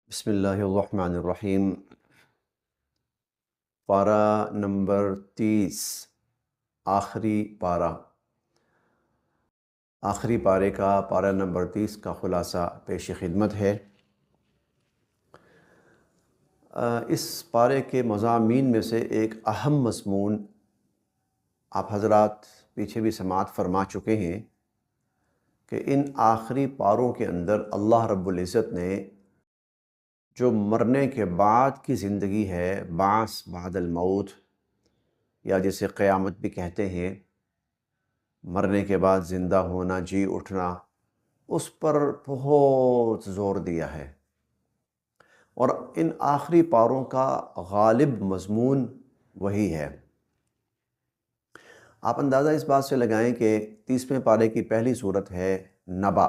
بسم اللہ الرحمن الرحیم۔ پارہ نمبر 30، آخری پارہ، آخری پارے کا پارہ نمبر 30 کا خلاصہ پیش خدمت ہے۔ اس پارے کے مضامین میں سے ایک اہم مضمون آپ حضرات پیچھے بھی سماعت فرما چکے ہیں کہ ان آخری پاروں کے اندر اللہ رب العزت نے جو مرنے کے بعد کی زندگی ہے، بعث بعد الموت، یا جسے قیامت بھی کہتے ہیں، مرنے کے بعد زندہ ہونا، جی اٹھنا، اس پر بہت زور دیا ہے۔ اور ان آخری پاروں کا غالب مضمون وہی ہے۔ آپ اندازہ اس بات سے لگائیں کہ 30ویں پارے کی پہلی صورت ہے نبا،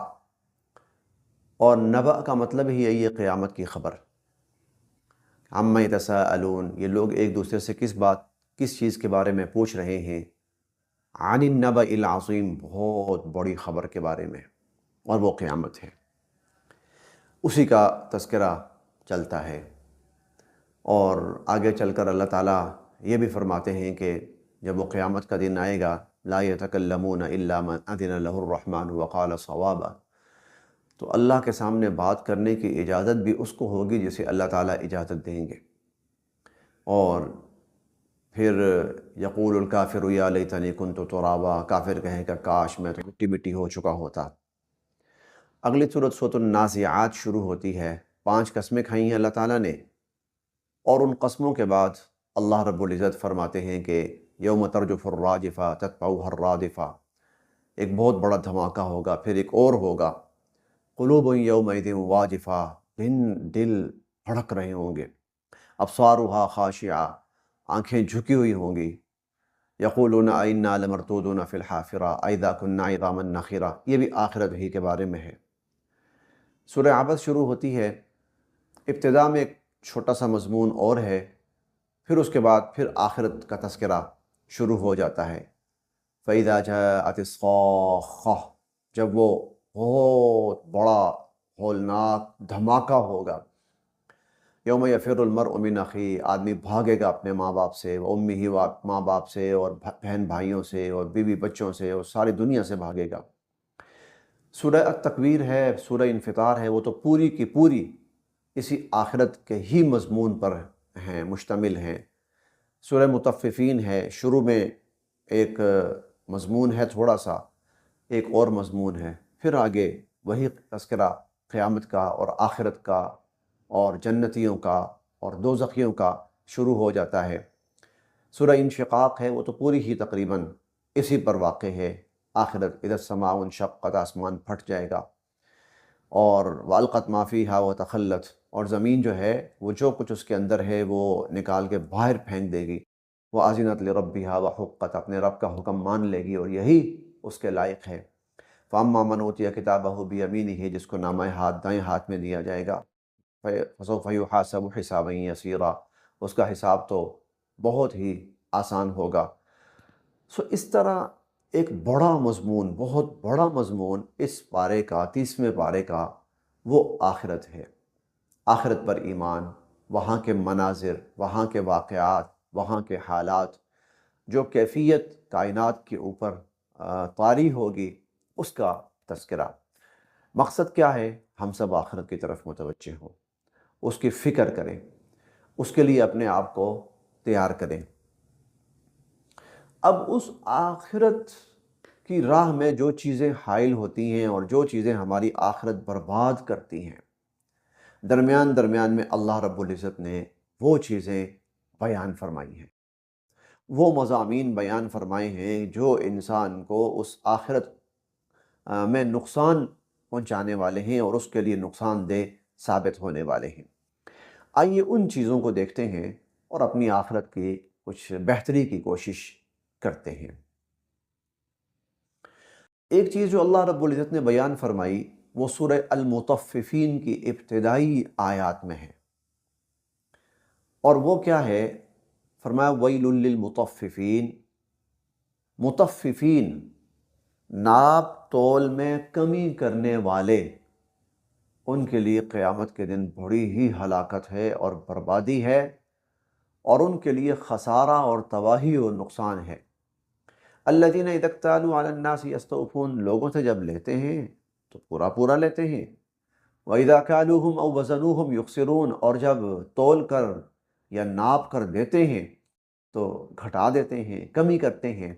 اور نبا کا مطلب ہی یہی ہے قیامت کی خبر۔ عما یتساءلون، یہ لوگ ایک دوسرے سے کس چیز کے بارے میں پوچھ رہے ہیں؟ عن النبأ العظیم، بہت بڑی خبر کے بارے میں، اور وہ قیامت ہے، اسی کا تذکرہ چلتا ہے۔ اور آگے چل کر اللہ تعالیٰ یہ بھی فرماتے ہیں کہ جب وہ قیامت کا دن آئے گا، لا يتکلمون الا من اذن له الرحمن وقال صوابا، تو اللہ کے سامنے بات کرنے کی اجازت بھی اس کو ہوگی جسے اللہ تعالیٰ اجازت دیں گے۔ اور پھر یقول الکافر یا لیتنی کنت ترابا، کافر کہے گا کاش میں تو مٹی مٹی ہو چکا ہوتا۔ اگلی صورت سورۃ النازعات شروع ہوتی ہے۔ 5 قسمیں کھائی ہیں اللہ تعالیٰ نے، اور ان قسموں کے بعد اللہ رب العزت فرماتے ہیں کہ یوم ترجف الراجفہ تتبعها الرادفہ، ایک بہت بڑا دھماکہ ہوگا، پھر ایک اور ہوگا۔ قلوب یومئذ واجفہ، دل بھڑک رہے ہوں گے۔ ابصارها خاشعہ، آنکھیں جھکی ہوئی ہوں گی۔ یقولون ائنا لمردودون فی الحافرہ ائذا کنا عظاما نخرہ، یہ بھی آخرت ہی کے بارے میں ہے۔ سورہ عبس شروع ہوتی ہے۔ ابتداء میں ایک چھوٹا سا مضمون اور ہے، پھر اس کے بعد پھر آخرت کا تذکرہ شروع ہو جاتا ہے۔ فَإِذَا جَاءَتِ الصَّاخَّةُ، جب وہ بہت بڑا ہولناک دھماکہ ہوگا۔ یوم یفر المرء من اخیہ، آدمی بھاگے گا اپنے ماں باپ سے، امہ، ماں باپ سے، اور بہن بھائیوں سے، اور بیوی بچوں سے، اور ساری دنیا سے بھاگے گا۔ سورہ التکویر ہے، سورہ انفطار ہے، وہ تو پوری کی پوری اسی آخرت کے ہی مضمون پر ہیں، مشتمل ہیں۔ سورہ مطففین ہے، شروع میں ایک مضمون ہے تھوڑا سا، ایک اور مضمون ہے، پھر آگے وہی تذکرہ قیامت کا اور آخرت کا اور جنتیوں کا اور دوزخیوں کا شروع ہو جاتا ہے۔ سورہ انشقاق ہے، وہ تو پوری ہی تقریباً اسی پر واقع ہے۔ آخرت، اذا السماء انشقت، آسمان پھٹ جائے گا، اور والقت ما فیہا وتخلت، اور زمین جو ہے وہ جو کچھ اس کے اندر ہے وہ نکال کے باہر پھینک دے گی۔ وَأَذِنَتْ لِرَبِّهَا وَحُقَّتْ، اپنے رب کا حکم مان لے گی، اور یہی اس کے لائق ہے۔ فَأَمَّا مَنْ أُوتِيَ كِتَابَهُ بِيَمِينِهِ، جس کو نامہ ہاتھ دائیں ہاتھ میں دیا جائے گا، فَسَوْفَ يُحَاسَبُ حِسَابًا يَسِيرًا، اس کا حساب تو بہت ہی آسان ہوگا۔ اس طرح ایک بڑا مضمون، بہت بڑا مضمون اس پارے کا، 30ویں پارے کا، وہ آخرت ہے۔ آخرت پر ایمان، وہاں کے مناظر، وہاں کے واقعات، وہاں کے حالات، جو کیفیت کائنات کے اوپر طاری ہوگی، اس کا تذکرہ۔ مقصد کیا ہے؟ ہم سب آخرت کی طرف متوجہ ہوں، اس کی فکر کریں، اس کے لیے اپنے آپ کو تیار کریں۔ اب اس آخرت کی راہ میں جو چیزیں حائل ہوتی ہیں اور جو چیزیں ہماری آخرت برباد کرتی ہیں، درمیان میں اللہ رب العزت نے وہ چیزیں بیان فرمائی ہیں، وہ مضامین بیان فرمائے ہیں جو انسان کو اس آخرت میں نقصان پہنچانے والے ہیں اور اس کے لیے نقصان دہ ثابت ہونے والے ہیں۔ آئیے ان چیزوں کو دیکھتے ہیں اور اپنی آخرت کی کچھ بہتری کی کوشش کرتے ہیں۔ ایک چیز جو اللہ رب العزت نے بیان فرمائی وہ سورہ المطففین کی ابتدائی آیات میں ہے، اور وہ کیا ہے؟ فرمایا ویل للمطففین، مطففین، ناپ تول میں کمی کرنے والے، ان کے لیے قیامت کے دن بڑی ہی ہلاکت ہے اور بربادی ہے، اور ان کے لیے خسارہ اور تباہی اور نقصان ہے۔ الذین اذا اکتالوا علی الناس یستوفون، لوگوں سے جب لیتے ہیں تو پورا پورا لیتے ہیں، وَإِذَا كَالُوهُمْ أَوْ وَزَنُوهُمْ يُخْسِرُونَ، اور جب تول کر یا ناپ کر دیتے ہیں تو گھٹا دیتے ہیں، کمی کرتے ہیں۔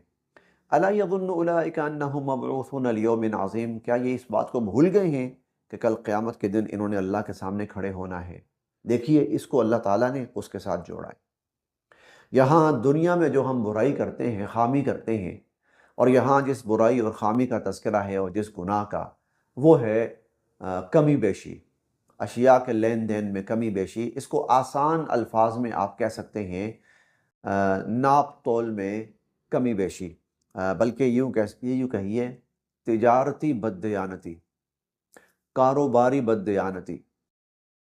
أَلَا يَظُنُّ أُولَٰئِكَ أَنَّهُم مَّبْعُوثُونَ لِيَوْمٍ عَظِيمٍ، کیا یہ اس بات کو بھول گئے ہیں کہ کل قیامت کے دن انہوں نے اللہ کے سامنے کھڑے ہونا ہے؟ دیکھیے اس کو اللہ تعالیٰ نے اس کے ساتھ جوڑا ہے۔ یہاں دنیا میں جو ہم برائی کرتے ہیں، خامی کرتے ہیں، اور یہاں جس برائی اور خامی کا تذکرہ ہے اور جس گناہ کا، وہ ہے کمی بیشی، اشیاء کے لین دین میں کمی بیشی۔ اس کو آسان الفاظ میں آپ کہہ سکتے ہیں ناپ تول میں کمی بیشی، بلکہ یوں کہیے تجارتی بددیانتی، کاروباری بددیانتی۔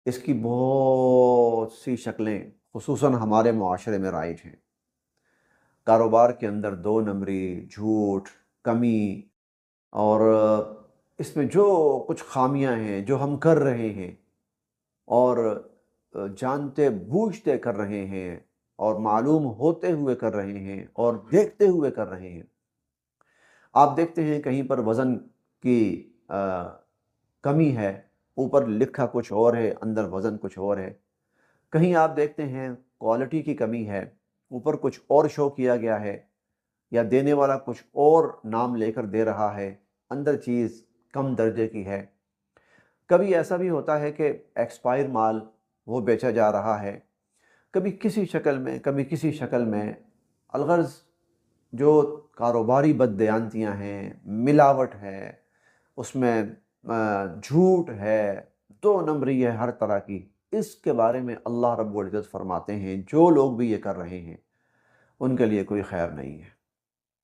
اس کی بہت سی شکلیں خصوصاً ہمارے معاشرے میں رائج ہیں۔ کاروبار کے اندر دو نمبری، جھوٹ، کمی، اور اس میں جو کچھ خامیاں ہیں جو ہم کر رہے ہیں اور جانتے بوجھتے کر رہے ہیں اور معلوم ہوتے ہوئے کر رہے ہیں اور دیکھتے ہوئے کر رہے ہیں۔ آپ دیکھتے ہیں کہیں پر وزن کی کمی ہے، اوپر لکھا کچھ اور ہے، اندر وزن کچھ اور ہے۔ کہیں آپ دیکھتے ہیں کوالٹی کی کمی ہے، اوپر کچھ اور شو کیا گیا ہے، یا دینے والا کچھ اور نام لے کر دے رہا ہے، اندر چیز کم درجے کی ہے۔ کبھی ایسا بھی ہوتا ہے کہ ایکسپائر مال وہ بیچا جا رہا ہے، کبھی کسی شکل میں، کبھی کسی شکل میں۔ الغرض جو کاروباری بددیانتیاں ہیں، ملاوٹ ہے، اس میں جھوٹ ہے، دو نمبری ہے ہر طرح کی، اس کے بارے میں اللہ رب العزت فرماتے ہیں جو لوگ بھی یہ کر رہے ہیں ان کے لیے کوئی خیر نہیں ہے،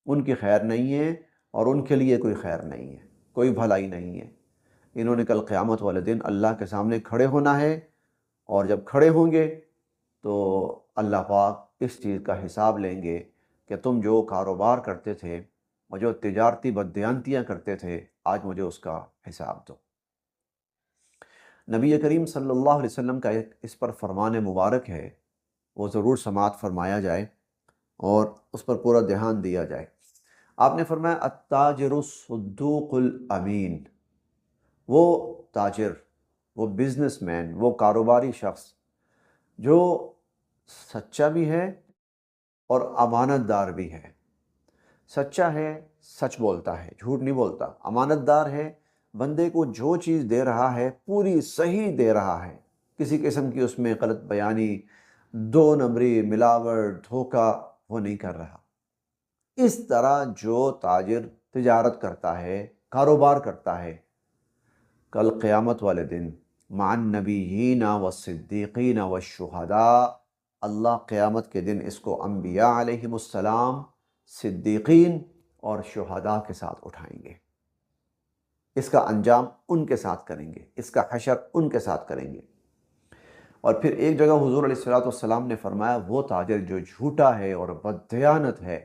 ان کی خیر نہیں ہے، اور ان کے لیے کوئی خیر نہیں ہے، کوئی بھلائی نہیں ہے۔ انہوں نے کل قیامت والے دن اللہ کے سامنے کھڑے ہونا ہے، اور جب کھڑے ہوں گے تو اللہ پاک اس چیز کا حساب لیں گے کہ تم جو کاروبار کرتے تھے اور جو تجارتی بددیانتیاں کرتے تھے، آج مجھے اس کا حساب دو۔ نبی کریم صلی اللہ علیہ وسلم کا ایک اس پر فرمان مبارک ہے، وہ ضرور سماعت فرمایا جائے اور اس پر پورا دھیان دیا جائے۔ آپ نے فرمایا التاجر الصدوق الامین، وہ تاجر، وہ بزنس مین، وہ کاروباری شخص جو سچا بھی ہے اور امانت دار بھی ہے۔ سچا ہے، سچ بولتا ہے، جھوٹ نہیں بولتا۔ امانت دار ہے، بندے کو جو چیز دے رہا ہے پوری صحیح دے رہا ہے، کسی قسم کی اس میں غلط بیانی، دو نمبری، ملاوٹ، دھوکہ وہ نہیں کر رہا۔ اس طرح جو تاجر تجارت کرتا ہے، کاروبار کرتا ہے، کل قیامت والے دن مع النبیین والصدیقین والشہداء، اللہ قیامت کے دن اس کو انبیاء علیہم السلام، صدیقین اور شہداء کے ساتھ اٹھائیں گے۔ اس کا انجام ان کے ساتھ کریں گے، اس کا حشر ان کے ساتھ کریں گے۔ اور پھر ایک جگہ حضور علیہ السلام نے فرمایا وہ تاجر جو جھوٹا ہے اور بددیانت ہے،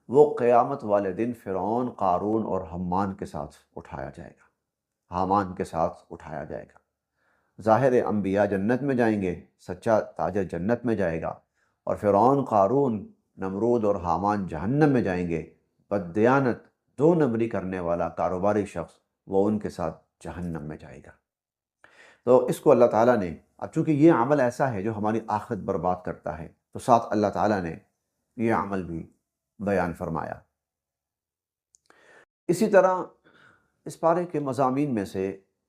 وہ قیامت والے دن فرعون، قارون اور حمان کے ساتھ اٹھایا جائے گا، حامان کے ساتھ اٹھایا جائے گا۔ ظاہر انبیاء جنت میں جائیں گے، سچا تاجر جنت میں جائے گا، اور فرعون، قارون، نمرود اور حامان جہنم میں جائیں گے۔ بددیانت، دو نمبری کرنے والا کاروباری شخص، وہ ان کے ساتھ جہنم میں جائے گا۔ تو اس کو اللہ تعالیٰ نے، اب چونکہ یہ عمل ایسا ہے جو ہماری آخرت برباد کرتا ہے، تو ساتھ اللہ تعالیٰ نے یہ عمل بھی بیان فرمایا۔ اسی طرح اس پارے کے مضامین میں سے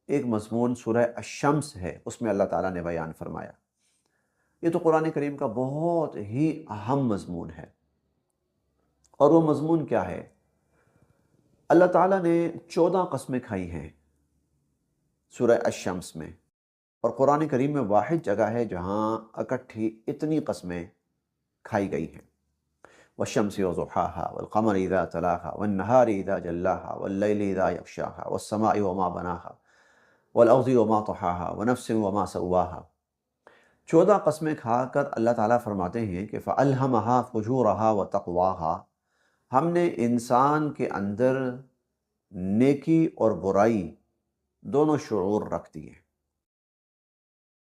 ایک مضمون سورہ الشمس ہے، اس میں اللہ تعالیٰ نے بیان فرمایا۔ یہ تو قرآن کریم کا بہت ہی اہم مضمون ہے، اور وہ مضمون کیا ہے؟ اللہ تعالیٰ نے 14 قسمیں کھائی ہیں سورہ الشمس میں، اور قرآن کریم میں واحد جگہ ہے جہاں اکٹھی اتنی قسمیں کھائی گئی ہیں۔ والشمس وضحاها والقمر اذا تلاها والنهار اذا جلاها والليل اذا يغشاها والسماء وما بناها والارض وما طحاها ونفس وما سواها۔ 14 قسمیں کھا کر اللہ تعالیٰ فرماتے ہیں کہ فألهمها فجورها وتقواها، ہم نے انسان کے اندر نیکی اور برائی دونوں شعور رکھ دیے۔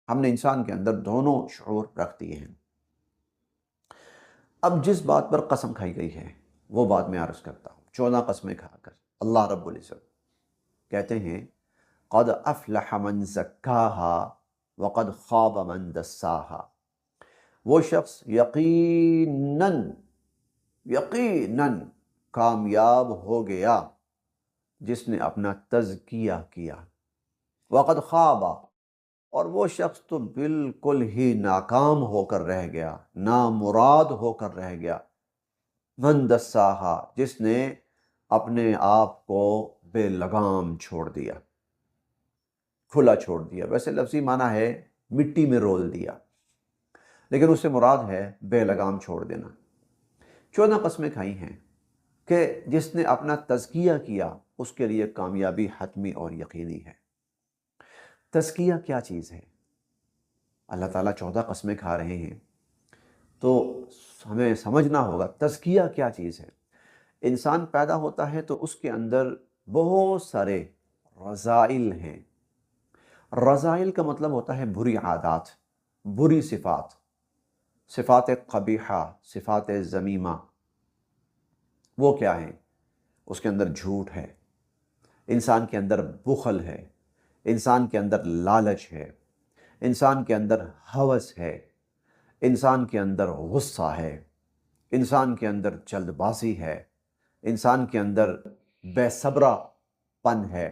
ہم نے انسان کے اندر دونوں شعور رکھ دیے ہیں۔ اب جس بات پر قسم کھائی گئی ہے وہ بات میں عرض کرتا ہوں۔ 14 قسمیں کھا کر اللہ رب العزت کہتے ہیں قد افلح من زکاہا وقد خاب من دساہا۔ وہ شخص یقیناً کامیاب ہو گیا جس نے اپنا تزکیہ کیا، وقد خواب، اور وہ شخص تو بالکل ہی ناکام ہو کر رہ گیا، نامراد ہو کر رہ گیا، من دساہا، جس نے اپنے آپ کو بے لگام چھوڑ دیا، کھلا چھوڑ دیا۔ ویسے لفظی معنی ہے مٹی میں رول دیا، لیکن اس سے مراد ہے بے لگام چھوڑ دینا۔ 14 قسمیں کھائی ہیں کہ جس نے اپنا تزکیہ کیا اس کے لیے کامیابی حتمی اور یقینی ہے۔ تزکیہ کیا چیز ہے؟ اللہ تعالیٰ 14 قسمیں کھا رہے ہیں تو ہمیں سمجھنا ہوگا تزکیہ کیا چیز ہے۔ انسان پیدا ہوتا ہے تو اس کے اندر بہت سارے رذائل ہیں۔ رذائل کا مطلب ہوتا ہے بری عادات، بری صفات، صفات قبیحہ، صفات ذمیمہ۔ وہ کیا ہیں؟ اس کے اندر جھوٹ ہے، انسان کے اندر بخل ہے، انسان کے اندر لالچ ہے، انسان کے اندر ہوس ہے، انسان کے اندر غصہ ہے، انسان کے اندر جلد بازی ہے، انسان کے اندر بے صبرا پن ہے،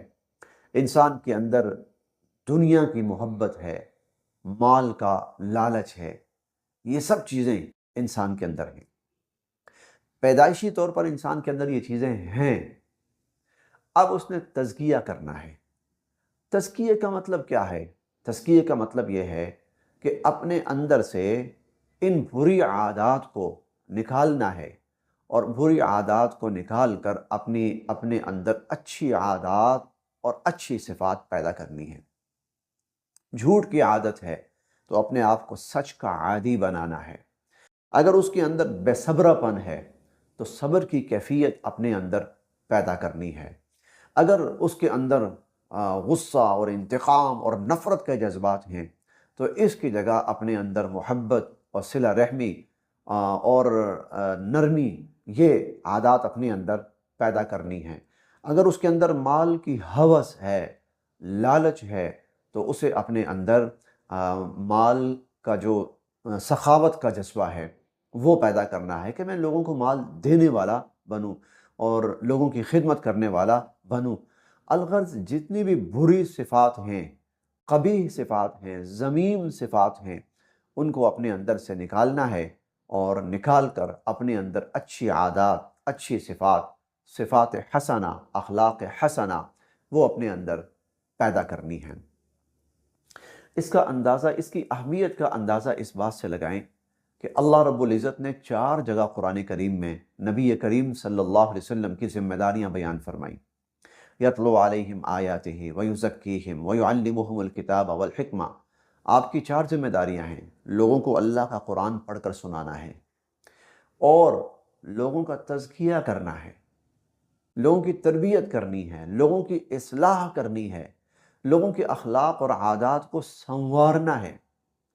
انسان کے اندر دنیا کی محبت ہے، مال کا لالچ ہے۔ یہ سب چیزیں انسان کے اندر ہیں، پیدائشی طور پر انسان کے اندر یہ چیزیں ہیں۔ اب اس نے تزکیہ کرنا ہے۔ تزکیہ کا مطلب کیا ہے؟ تزکیہ کا مطلب یہ ہے کہ اپنے اندر سے ان بری عادات کو نکالنا ہے، اور بری عادات کو نکال کر اپنے اندر اچھی عادات اور اچھی صفات پیدا کرنی ہے۔ جھوٹ کی عادت ہے تو اپنے آپ کو سچ کا عادی بنانا ہے۔ اگر اس کے اندر بے صبرا پن ہے تو صبر کی کیفیت اپنے اندر پیدا کرنی ہے۔ اگر اس کے اندر غصہ اور انتقام اور نفرت کے جذبات ہیں تو اس کی جگہ اپنے اندر محبت اور صلہ رحمی اور نرمی، یہ عادات اپنے اندر پیدا کرنی ہیں۔ اگر اس کے اندر مال کی ہوس ہے، لالچ ہے، تو اسے اپنے اندر مال کا جو سخاوت کا جذبہ ہے وہ پیدا کرنا ہے کہ میں لوگوں کو مال دینے والا بنوں اور لوگوں کی خدمت کرنے والا بنوں۔ الغرض جتنی بھی بری صفات ہیں، قبیح صفات ہیں، ذمیم صفات ہیں، ان کو اپنے اندر سے نکالنا ہے، اور نکال کر اپنے اندر اچھی عادات، اچھی صفات، صفات حسنہ، اخلاق حسنہ، وہ اپنے اندر پیدا کرنی ہیں۔ اس کا اندازہ، اس کی اہمیت کا اندازہ اس بات سے لگائیں کہ اللہ رب العزت نے 4 جگہ قرآن کریم میں نبی کریم صلی اللہ علیہ وسلم کی ذمہ داریاں بیان فرمائیں۔ یتلو علیہم آیاتہ ویزکیہم ویعلمہم الکتاب والحکمہ۔ آپ کی 4 ذمہ داریاں ہیں۔ لوگوں کو اللہ کا قرآن پڑھ کر سنانا ہے، اور لوگوں کا تزکیہ کرنا ہے، لوگوں کی تربیت کرنی ہے، لوگوں کی اصلاح کرنی ہے، لوگوں کے اخلاق اور عادات کو سنوارنا ہے۔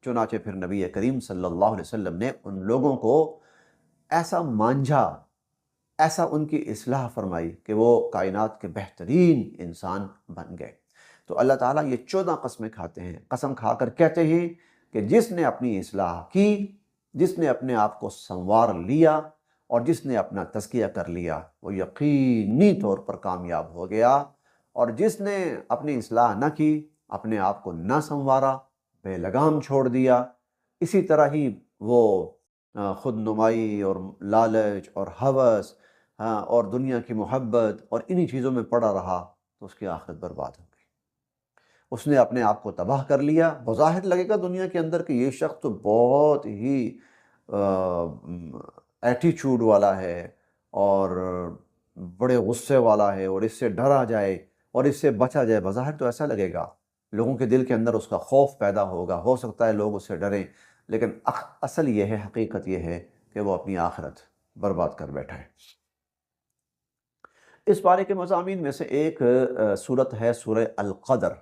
چنانچہ پھر نبی کریم صلی اللہ علیہ وسلم نے ان لوگوں کو ایسا مانجھا، ایسا ان کی اصلاح فرمائی کہ وہ کائنات کے بہترین انسان بن گئے۔ تو اللہ تعالیٰ یہ 14 قسمیں کھاتے ہیں، قسم کھا کر کہتے ہیں کہ جس نے اپنی اصلاح کی، جس نے اپنے آپ کو سنوار لیا، اور جس نے اپنا تزکیہ کر لیا، وہ یقینی طور پر کامیاب ہو گیا، اور جس نے اپنی اصلاح نہ کی، اپنے آپ کو نہ سنوارا، بے لگام چھوڑ دیا، اسی طرح ہی وہ خود نمائی اور لالچ اور ہوس اور دنیا کی محبت اور انہی چیزوں میں پڑا رہا، تو اس کی آخرت برباد ہو گئی۔ اس نے اپنے آپ کو تباہ کر لیا۔ بظاہر لگے گا دنیا کے اندر کہ یہ شخص تو بہت ہی ایٹیچیوڈ والا ہے اور بڑے غصے والا ہے، اور اس سے ڈرا جائے اور اس سے بچا جائے، بظاہر تو ایسا لگے گا، لوگوں کے دل کے اندر اس کا خوف پیدا ہوگا، ہو سکتا ہے لوگ اس سے ڈریں، لیکن اصل یہ ہے، حقیقت یہ ہے کہ وہ اپنی آخرت برباد کر بیٹھا ہے۔ اس بارے کے مضامین میں سے ایک صورت ہے سورہ القدر۔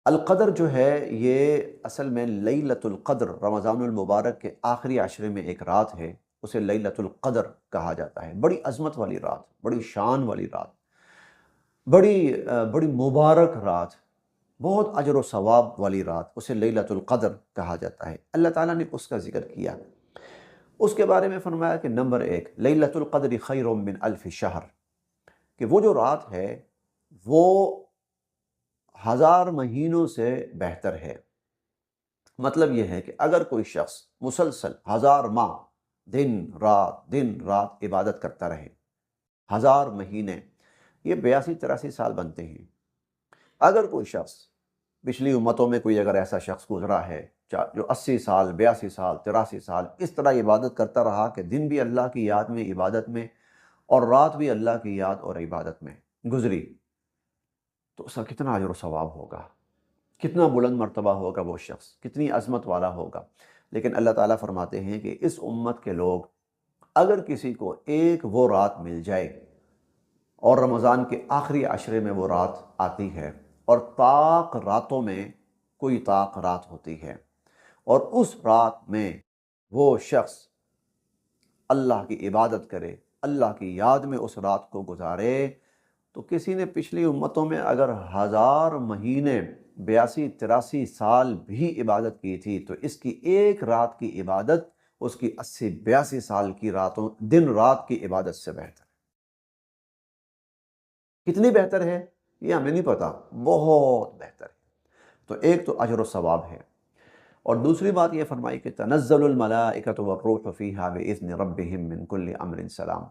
القدر جو ہے یہ اصل میں لیلۃ القدر، رمضان المبارک کے آخری عشرے میں ایک رات ہے، اسے لیلۃ القدر کہا جاتا ہے۔ بڑی عظمت والی رات، بڑی شان والی رات، بڑی مبارک رات، بہت اجر و ثواب والی رات، اسے لیلۃ القدر کہا جاتا ہے۔ اللہ تعالیٰ نے اس کا ذکر کیا، اس کے بارے میں فرمایا کہ نمبر ایک، لیلۃ القدر خیر من الف شہر، کہ وہ جو رات ہے وہ 1000 مہینوں سے بہتر ہے۔ مطلب یہ ہے کہ اگر کوئی شخص مسلسل 1000 ماہ دن رات عبادت کرتا رہے، 1000 مہینے، یہ 82-83 سال بنتے ہیں۔ اگر کوئی شخص، پچھلی امتوں میں کوئی اگر ایسا شخص گزرا ہے جو 80 سال، 82 سال، 83 سال اس طرح عبادت کرتا رہا کہ دن بھی اللہ کی یاد میں، عبادت میں، اور رات بھی اللہ کی یاد اور عبادت میں گزری، تو اس کا کتنا اجر و ثواب ہوگا، کتنا بلند مرتبہ ہوگا وہ شخص، کتنی عظمت والا ہوگا۔ لیکن اللہ تعالیٰ فرماتے ہیں کہ اس امت کے لوگ، اگر کسی کو ایک وہ رات مل جائے، اور رمضان کے آخری عشرے میں وہ رات آتی ہے، اور طاق راتوں میں کوئی طاق رات ہوتی ہے، اور اس رات میں وہ شخص اللہ کی عبادت کرے، اللہ کی یاد میں اس رات کو گزارے، تو کسی نے پچھلی امتوں میں اگر 1000 مہینے، 82-83 سال بھی عبادت کی تھی، تو اس کی ایک رات کی عبادت اس کی 80-82 سال کی دن رات کی عبادت سے بہتر ہے۔ کتنی بہتر ہے یہ ہمیں نہیں پتا، بہت بہتر ہے۔ تو ایک تو اجر و ثواب ہے، اور دوسری بات یہ فرمائی کہ تنزل الملائکۃ والروح فیہا بإذن ربہم من کل امر سلام،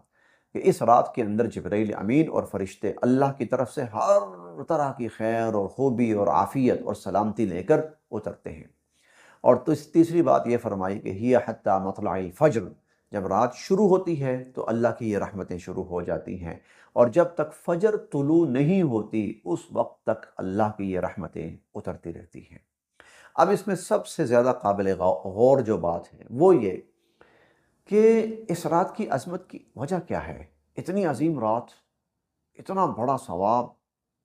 کہ اس رات کے اندر جبرائیل امین اور فرشتے اللہ کی طرف سے ہر طرح کی خیر اور خوبی اور عافیت اور سلامتی لے کر اترتے ہیں۔ اور تیسری بات یہ فرمائی کہ ہی حتی مطلع الفجر، جب رات شروع ہوتی ہے تو اللہ کی یہ رحمتیں شروع ہو جاتی ہیں، اور جب تک فجر طلوع نہیں ہوتی اس وقت تک اللہ کی یہ رحمتیں اترتی رہتی ہیں۔ اب اس میں سب سے زیادہ قابل غور جو بات ہے وہ یہ کہ اس رات کی عظمت کی وجہ کیا ہے؟ اتنی عظیم رات، اتنا بڑا ثواب،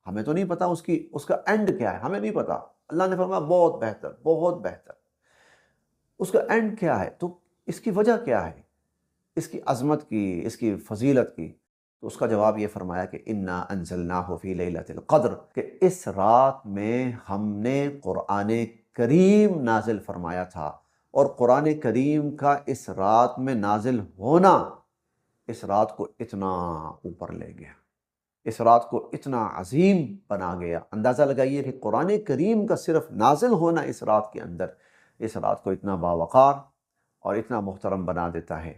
ہمیں تو نہیں پتا اس کا اینڈ کیا ہے، ہمیں نہیں پتا۔ اللہ نے فرمایا بہت بہتر، بہت بہتر۔ اس کا اینڈ کیا ہے؟ تو اس کی وجہ کیا ہے، اس کی عظمت کی، اس کی فضیلت کی؟ تو اس کا جواب یہ فرمایا کہ انا انزلناہ فی لیلۃ القدر، کہ اس رات میں ہم نے قرآن کریم نازل فرمایا تھا، اور قرآن کریم کا اس رات میں نازل ہونا اس رات کو اتنا اوپر لے گیا، اس رات کو اتنا عظیم بنا گیا۔ اندازہ لگائیے کہ قرآن کریم کا صرف نازل ہونا اس رات کے اندر اس رات کو اتنا باوقار اور اتنا محترم بنا دیتا ہے،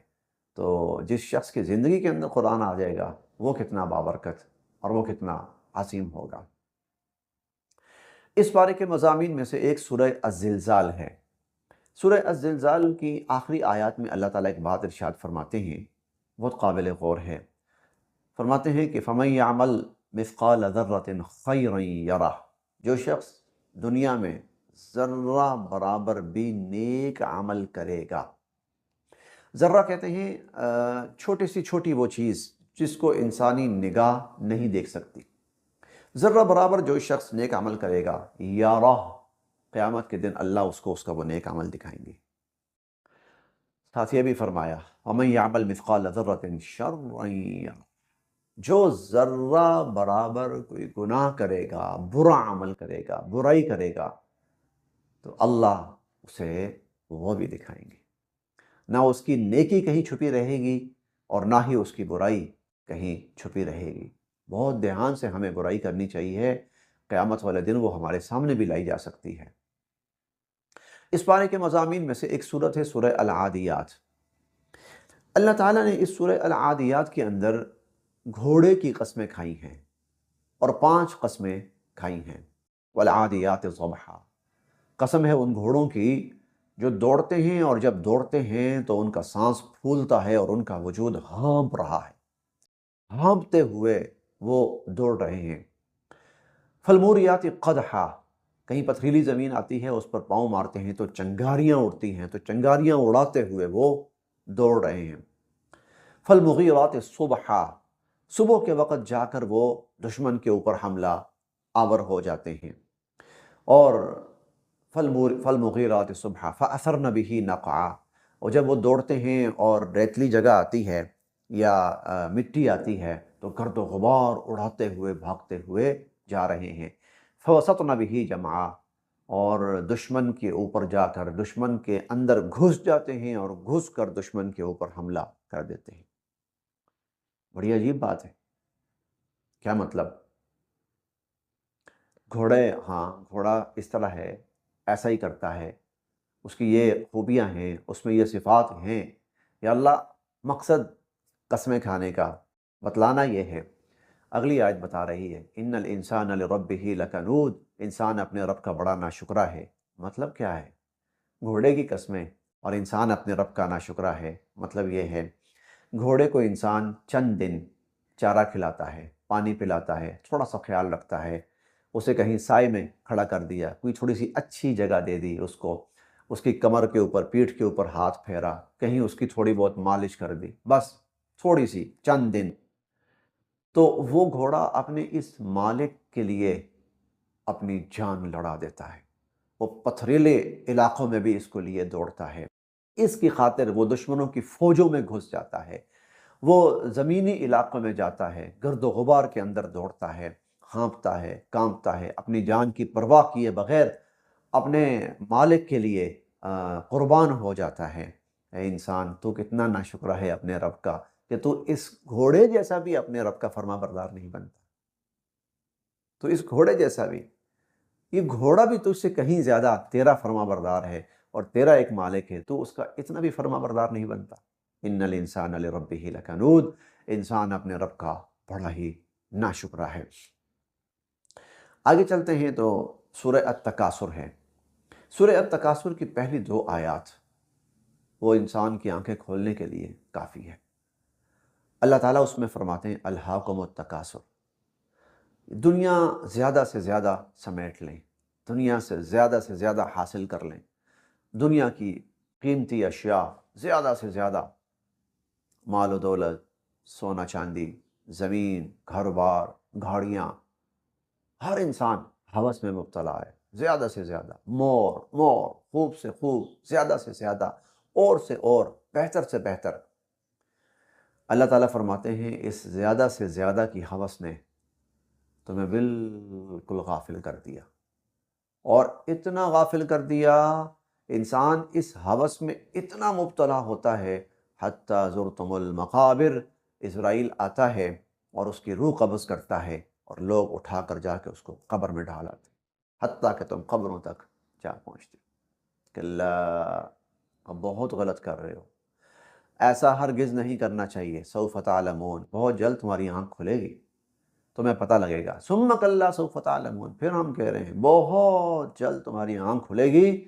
تو جس شخص کی زندگی کے اندر قرآن آ جائے گا وہ کتنا بابرکت اور وہ کتنا عظیم ہوگا۔ اس بارے کے مضامین میں سے ایک سورہ الزلزال ہے۔ سورہ الزلزال کی آخری آیات میں اللہ تعالیٰ ایک بات ارشاد فرماتے ہیں، بہت قابل غور ہے۔ فرماتے ہیں کہ فَمَن يَعْمَلْ مِثْقَالَ ذَرَّةٍ خَيْرًا يَرَهُ، جو شخص دنیا میں ذرہ برابر بھی نیک عمل کرے گا۔ ذرہ کہتے ہیں چھوٹی سی چھوٹی وہ چیز جس کو انسانی نگاہ نہیں دیکھ سکتی۔ ذرہ برابر جو شخص نیک عمل کرے گا، یارہ، قیامت کے دن اللہ اس کا وہ نیک عمل دکھائیں گے۔ ساتھ یہ بھی فرمایا وَمَن يَعْمَلْ مِثْقَالَ ذَرَّةٍ شَرًّا يَرَهُ، جو ذرہ برابر کوئی گناہ کرے گا، برا عمل کرے گا، برائی کرے گا، تو اللہ اسے وہ بھی دکھائیں گے۔ نہ اس کی نیکی کہیں چھپی رہے گی اور نہ ہی اس کی برائی کہیں چھپی رہے گی۔ بہت دھیان سے ہمیں برائی کرنی چاہیے، قیامت والے دن وہ ہمارے سامنے بھی لائی جا سکتی ہے۔ اس بارے کے مضامین میں سے ایک سورت ہے سورہ العادیات۔ اللہ تعالیٰ نے اس سورہ العادیات کے اندر گھوڑے کی قسمیں کھائی ہیں اور 5 قسمیں کھائی ہیں۔ والعادیات ضبحا، قسم ہے ان گھوڑوں کی جو دوڑتے ہیں، اور جب دوڑتے ہیں تو ان کا سانس پھولتا ہے اور ان کا وجود ہانپ رہا ہے، ہانپتے ہوئے وہ دوڑ رہے ہیں۔ فالموریات قدحا، کہیں پتھریلی زمین آتی ہے اس پر پاؤں مارتے ہیں تو چنگاریاں اڑتی ہیں، تو چنگاریاں اڑاتے ہوئے وہ دوڑ رہے ہیں۔ فالمغیرات صبحا، صبح کے وقت جا کر وہ دشمن کے اوپر حملہ آور ہو جاتے ہیں۔ اور فالمغیرات صبح فاثرن به نقعا، اور جب وہ دوڑتے ہیں اور ریتلی جگہ آتی ہے یا مٹی آتی ہے تو گرد و غبار اڑاتے ہوئے بھاگتے ہوئے جا رہے ہیں، فوسطن به جمعا، اور دشمن کے اوپر جا کر دشمن کے اندر گھس جاتے ہیں اور گھس کر دشمن کے اوپر حملہ کر دیتے ہیں۔ بڑی عجیب بات ہے، کیا مطلب؟ گھوڑے، ہاں گھوڑا اس طرح ہے، ایسا ہی کرتا ہے، اس کی یہ خوبیاں ہیں، اس میں یہ صفات ہیں، یا اللہ مقصد قسمیں کھانے کا بتلانا یہ ہے۔ اگلی آیت بتا رہی ہے ان الانسان لربہ لکنود، انسان اپنے رب کا بڑا ناشکرا ہے۔ مطلب کیا ہے؟ گھوڑے کی قسمیں اور انسان اپنے رب کا ناشکرا ہے، مطلب یہ ہے گھوڑے کو انسان چند دن چارہ کھلاتا ہے، پانی پلاتا ہے، تھوڑا سا خیال رکھتا ہے، اسے کہیں سائے میں کھڑا کر دیا، کوئی تھوڑی سی اچھی جگہ دے دی اس کو، اس کی کمر کے اوپر پیٹھ کے اوپر ہاتھ پھیرا، کہیں اس کی تھوڑی بہت مالش کر دی، بس تھوڑی سی چند دن، تو وہ گھوڑا اپنے اس مالک کے لیے اپنی جان لڑا دیتا ہے، وہ پتھریلے علاقوں میں بھی اس کو لیے دوڑتا ہے، اس کی خاطر وہ دشمنوں کی فوجوں میں گھس جاتا ہے، وہ زمینی علاقوں میں جاتا ہے، گرد و غبار کے اندر دوڑتا ہے، ہانپتا ہے، کانپتا ہے، اپنی جان کی پرواہ کیے بغیر اپنے مالک کے لیے قربان ہو جاتا ہے۔ اے انسان، تو کتنا ناشکرہ ہے اپنے رب کا کہ تو اس گھوڑے جیسا بھی اپنے رب کا فرما بردار نہیں بنتا، تو اس گھوڑے جیسا بھی، یہ گھوڑا بھی تجھ سے کہیں زیادہ تیرا فرما بردار ہے اور تیرا ایک مالک ہے، تو اس کا اتنا بھی فرما بردار نہیں بنتا۔ ان الانسان لربہ لکنود، انسان اپنے رب کا بڑا ہی ناشکرہ ہے۔ آگے چلتے ہیں تو سورہ التکاثر ہے۔ سورہ التکاثر کی پہلی 2 آیات وہ انسان کی آنکھیں کھولنے کے لیے کافی ہے۔ اللہ تعالیٰ اس میں فرماتے ہیں الہاکم التکاثر، دنیا زیادہ سے زیادہ سمیٹ لیں، دنیا سے زیادہ حاصل کر لیں، دنیا کی قیمتی اشیاء زیادہ سے زیادہ، مال و دولت، سونا چاندی، زمین، گھر بار، گاڑیاں، ہر انسان ہوس میں مبتلا ہے، زیادہ سے زیادہ، مور مور، خوب سے خوب، زیادہ سے زیادہ، اور سے اور، بہتر سے بہتر۔ اللہ تعالیٰ فرماتے ہیں اس زیادہ سے زیادہ کی ہوس نے تمہیں بالکل غافل کر دیا، اور اتنا غافل کر دیا، انسان اس ہوس میں اتنا مبتلا ہوتا ہے حتیٰ زرتم المقابر، اسرائیل آتا ہے اور اس کی روح قبض کرتا ہے اور لوگ اٹھا کر جا کے اس کو قبر میں ڈالاتے، حتیٰ کہ تم قبروں تک جا پہنچتے کہ اللہ اب بہت غلط کر رہے ہو، ایسا ہرگز نہیں کرنا چاہیے، سوف تعلمون، بہت جلد تمہاری آنکھ کھلے گی، تمہیں پتہ لگے گا، ثم کلا سوف تعلمون، پھر ہم کہہ رہے ہیں بہت جلد تمہاری آنکھ کھلے گی،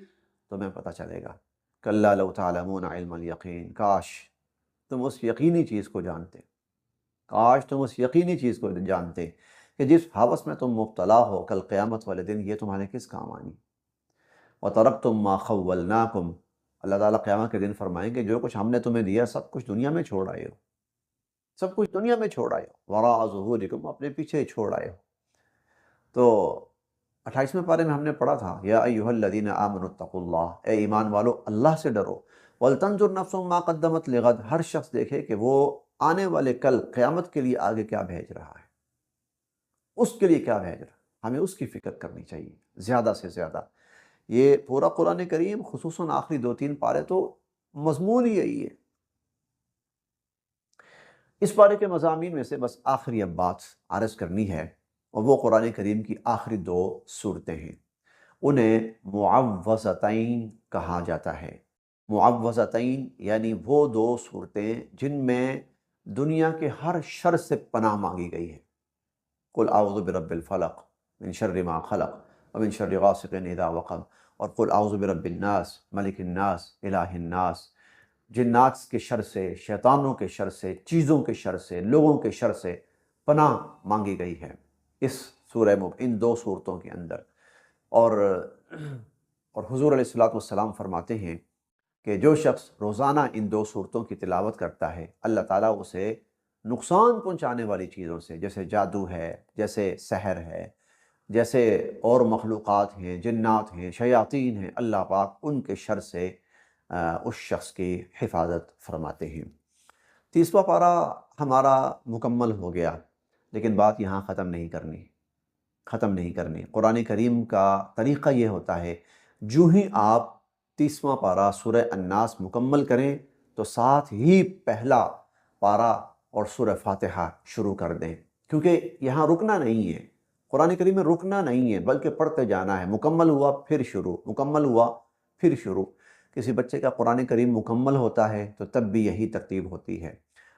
تمہیں پتہ چلے گا، کلا لو تعلمون علم الیقین، کاش تم اس یقینی چیز کو جانتے، کاش تم اس یقینی چیز کو جانتے کہ جس ہوس میں تم مبتلا ہو کل قیامت والے دن یہ تمہارے کس کام آنی۔ وَتَرَكْتُم مَّا خَوَّلْنَاكُمْ، اللہ تعالیٰ قیامت کے دن فرمائیں گے جو کچھ ہم نے تمہیں دیا سب کچھ دنیا میں چھوڑ آئے ہو، سب کچھ دنیا میں چھوڑ آئے ہو، وراء ظہورکم، اپنے پیچھے چھوڑ آئے ہو۔ تو 28ویں پارے میں ہم نے پڑھا تھا یا ایھا الذین آمنوا اتقوا اللہ، اے ایمان والو اللہ سے ڈرو، وَلْتَنظُرْ نَفْسٌ مَّا قَدَّمَتْ لِغَدٍ، ہر شخص دیکھے کہ وہ آنے والے کل قیامت کے لیے آگے کیا بھیج رہا ہے، اس کے لیے کیا بھیج رہا ہے، ہمیں اس کی فکر کرنی چاہیے زیادہ سے زیادہ۔ یہ پورا قرآن کریم خصوصاً آخری 2-3 پارے تو مضمون ہی یہی ہے۔ اس پارے کے مضامین میں سے بس آخری اب بات عرض کرنی ہے، اور وہ قرآن کریم کی آخری 2 سورتیں ہیں، انہیں معوذتین کہا جاتا ہے۔ معوذتین یعنی وہ 2 سورتیں جن میں دنیا کے ہر شر سے پناہ مانگی گئی ہے۔ قل اعوذ برب الفلق من شر ما خلق ومن شر غاسق اذا وقب، اور قل اعوذ برب الناس ملک الناس الہ الناس، جنات کے شر سے، شیطانوں کے شر سے، چیزوں کے شر سے، لوگوں کے شر سے پناہ مانگی گئی ہے اس ان 2 صورتوں کے اندر۔ اور حضور علیہ السلام فرماتے ہیں کہ جو شخص روزانہ ان 2 صورتوں کی تلاوت کرتا ہے اللہ تعالیٰ اسے نقصان پہنچانے والی چیزوں سے، جیسے جادو ہے، جیسے سحر ہے، جیسے اور مخلوقات ہیں، جنات ہیں، شیاطین ہیں، اللہ پاک ان کے شر سے اس شخص کی حفاظت فرماتے ہیں۔ 30واں پارہ ہمارا مکمل ہو گیا، لیکن بات یہاں ختم نہیں کرنی۔ قرآن کریم کا طریقہ یہ ہوتا ہے، جو ہی آپ 30واں پارہ سورہ الناس مکمل کریں تو ساتھ ہی پہلا پارہ اور سورہ فاتحہ شروع کر دیں، کیونکہ یہاں رکنا نہیں ہے، قرآن کریم میں رکنا نہیں ہے، بلکہ پڑھتے جانا ہے۔ مکمل ہوا پھر شروع، مکمل ہوا پھر شروع۔ کسی بچے کا قرآن کریم مکمل ہوتا ہے تو تب بھی یہی ترتیب ہوتی ہے۔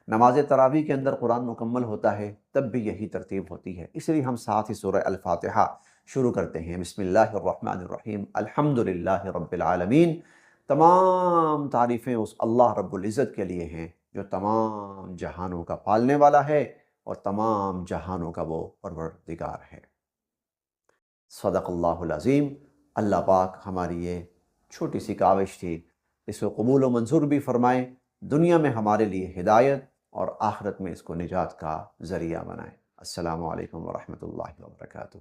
نماز تراویح کے اندر قرآن مکمل ہوتا ہے تب بھی یہی ترتیب ہوتی ہے، اس لیے ہم ساتھ ہی سورہ الفاتحہ شروع کرتے ہیں۔ بسم اللہ الرحمن الرحیم، الحمدللہ رب العالمین۔ تمام تعریفیں اس اللہ رب العزت کے لیے ہیں جو تمام جہانوں کا پالنے والا ہے اور تمام جہانوں کا وہ پروردگار ہے۔ صدق اللہ العظیم۔ اللہ پاک ہماری یہ چھوٹی سی کاوش تھی، اس کو قبول و منظور بھی فرمائیں، دنیا میں ہمارے لیے ہدایت اور آخرت میں اس کو نجات کا ذریعہ بنائیں۔ السلام علیکم ورحمۃ اللہ وبرکاتہ۔